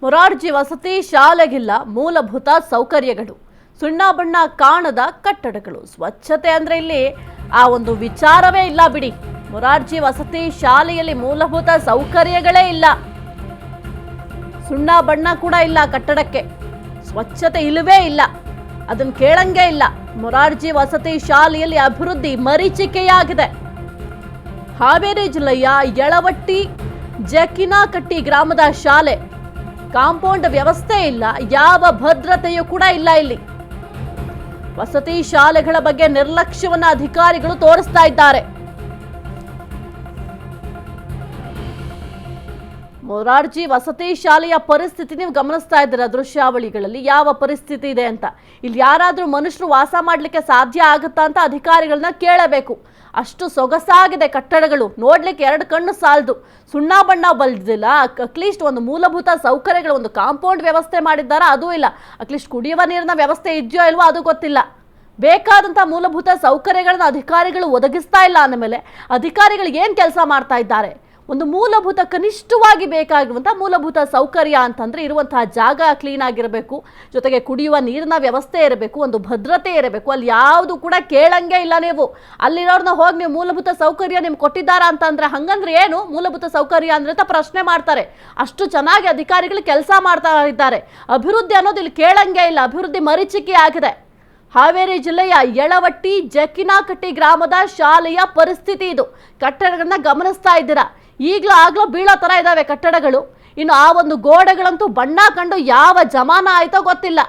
ಮೊರಾರ್ಜಿ ವಸತಿ ಶಾಲೆಗಿಲ್ಲ ಮೂಲಭೂತ ಸೌಕರ್ಯಗಳು, ಸುಣ್ಣ ಬಣ್ಣ ಕಾಣದ ಕಟ್ಟಡಗಳು, ಸ್ವಚ್ಛತೆ ಅಂದ್ರೆ ಇಲ್ಲಿ ಆ ಒಂದು ವಿಚಾರವೇ ಇಲ್ಲ ಬಿಡಿ. ಮೊರಾರ್ಜಿ ವಸತಿ ಶಾಲೆಯಲ್ಲಿ ಮೂಲಭೂತ ಸೌಕರ್ಯಗಳೇ ಇಲ್ಲ, ಸುಣ್ಣ ಬಣ್ಣ ಕೂಡ ಇಲ್ಲ, ಕಟ್ಟಡಕ್ಕೆ ಸ್ವಚ್ಛತೆ ಇಲ್ಲವೇ ಇಲ್ಲ, ಅದನ್ನು ಕೇಳಂಗೇ ಇಲ್ಲ. ಮೊರಾರ್ಜಿ ವಸತಿ ಶಾಲೆಯಲ್ಲಿ ಅಭಿವೃದ್ಧಿ ಮರೀಚಿಕೆಯಾಗಿದೆ. ಹಾವೇರಿ ಜಿಲ್ಲೆಯ ಯಳವಟ್ಟಿ ಜಕಿನಾಕಟ್ಟಿ ಗ್ರಾಮದ ಶಾಲೆ, ಕಾಂಪೌಂಡ್ ವ್ಯವಸ್ಥೆ ಇಲ್ಲ, ಯಾವ ಭದ್ರತೆಯೂ ಕೂಡ ಇಲ್ಲ. ಇಲ್ಲಿ ವಸತಿ ಶಾಲೆಗಳ ಬಗ್ಗೆ ನಿರ್ಲಕ್ಷ್ಯವನ್ನ ಅಧಿಕಾರಿಗಳು ತೋರಿಸ್ತಾ ಇದ್ದಾರೆ. ಮೊರಾರ್ಜಿ ವಸತಿ ಶಾಲೆಯ ಪರಿಸ್ಥಿತಿ ನೀವು ಗಮನಿಸ್ತಾ ಇದ್ದೀರಾ ದೃಶ್ಯಾವಳಿಗಳಲ್ಲಿ, ಯಾವ ಪರಿಸ್ಥಿತಿ ಇದೆ ಅಂತ. ಇಲ್ಲಿ ಯಾರಾದ್ರೂ ಮನುಷ್ಯರು ವಾಸ ಮಾಡ್ಲಿಕ್ಕೆ ಸಾಧ್ಯ ಆಗುತ್ತಾ ಅಂತ ಅಧಿಕಾರಿಗಳನ್ನ ಕೇಳಬೇಕು. ಅಷ್ಟು ಸೊಗಸಾಗಿದೆ ಕಟ್ಟಡಗಳು, ನೋಡ್ಲಿಕ್ಕೆ ಎರಡು ಕಣ್ಣು ಸಾಲದು. ಸುಣ್ಣ ಬಣ್ಣ ಬಲ್ದಿಲ್ಲ, ಅಟ್ಲೀಸ್ಟ್ ಒಂದು ಮೂಲಭೂತ ಸೌಕರ್ಯಗಳು, ಒಂದು ಕಾಂಪೌಂಡ್ ವ್ಯವಸ್ಥೆ ಮಾಡಿದ್ದಾರಾ ಅದೂ ಇಲ್ಲ, ಅಟ್ಲೀಸ್ಟ್ ಕುಡಿಯುವ ನೀರಿನ ವ್ಯವಸ್ಥೆ ಇದೆಯೋ ಇಲ್ವೋ ಅದು ಗೊತ್ತಿಲ್ಲ. ಬೇಕಾದಂಥ ಮೂಲಭೂತ ಸೌಕರ್ಯಗಳನ್ನ ಅಧಿಕಾರಿಗಳು ಒದಗಿಸ್ತಾ ಇಲ್ಲ ಅಂದಮೇಲೆ ಅಧಿಕಾರಿಗಳು ಏನು ಕೆಲಸ ಮಾಡ್ತಾ ಇದ್ದಾರೆ? ಒಂದು ಮೂಲಭೂತ ಕನಿಷ್ಠವಾಗಿ ಬೇಕಾಗಿರುವಂಥ ಮೂಲಭೂತ ಸೌಕರ್ಯ ಅಂತಂದರೆ ಇರುವಂತಹ ಜಾಗ ಕ್ಲೀನ್ ಆಗಿರಬೇಕು, ಜೊತೆಗೆ ಕುಡಿಯುವ ನೀರಿನ ವ್ಯವಸ್ಥೆ ಇರಬೇಕು, ಒಂದು ಭದ್ರತೆ ಇರಬೇಕು. ಅಲ್ಲಿ ಯಾವುದು ಕೂಡ ಕೇಳಂಗೆ ಇಲ್ಲ. ನೀವು ಅಲ್ಲಿರೋರ್ನ ಹೋಗಿ ನೀವು ಮೂಲಭೂತ ಸೌಕರ್ಯ ನಿಮ್ಗೆ ಕೊಟ್ಟಿದ್ದಾರಾ ಅಂತಂದರೆ ಹಂಗಂದ್ರೆ ಏನು ಮೂಲಭೂತ ಸೌಕರ್ಯ ಅಂದ್ರೆ ಅಂತ ಪ್ರಶ್ನೆ ಮಾಡ್ತಾರೆ. ಅಷ್ಟು ಚೆನ್ನಾಗಿ ಅಧಿಕಾರಿಗಳು ಕೆಲಸ ಮಾಡ್ತಾ ಇದ್ದಾರೆ. ಅಭಿವೃದ್ಧಿ ಅನ್ನೋದು ಇಲ್ಲಿ ಕೇಳಂಗೆ ಇಲ್ಲ, ಅಭಿವೃದ್ಧಿ ಮರೀಚಿಕೆ ಆಗಿದೆ. ಹಾವೇರಿ ಜಿಲ್ಲೆಯ ಯಳವಟ್ಟಿ ಜಕಿನಾಕಟ್ಟಿ ಗ್ರಾಮದ ಶಾಲೆಯ ಪರಿಸ್ಥಿತಿ ಇದು. ಕಟ್ಟಡಗಳನ್ನ ಗಮನಿಸ್ತಾ ಇದ್ದೀರಾ, ಈಗಲೂ ಆಗ್ಲೂ ಬೀಳೋ ಥರ ಇದ್ದಾವೆ ಕಟ್ಟಡಗಳು. ಇನ್ನು ಆ ಒಂದು ಗೋಡೆಗಳಂತೂ ಬಣ್ಣ ಕಂಡು ಯಾವ ಜಮಾನ ಆಯ್ತೋ ಗೊತ್ತಿಲ್ಲ.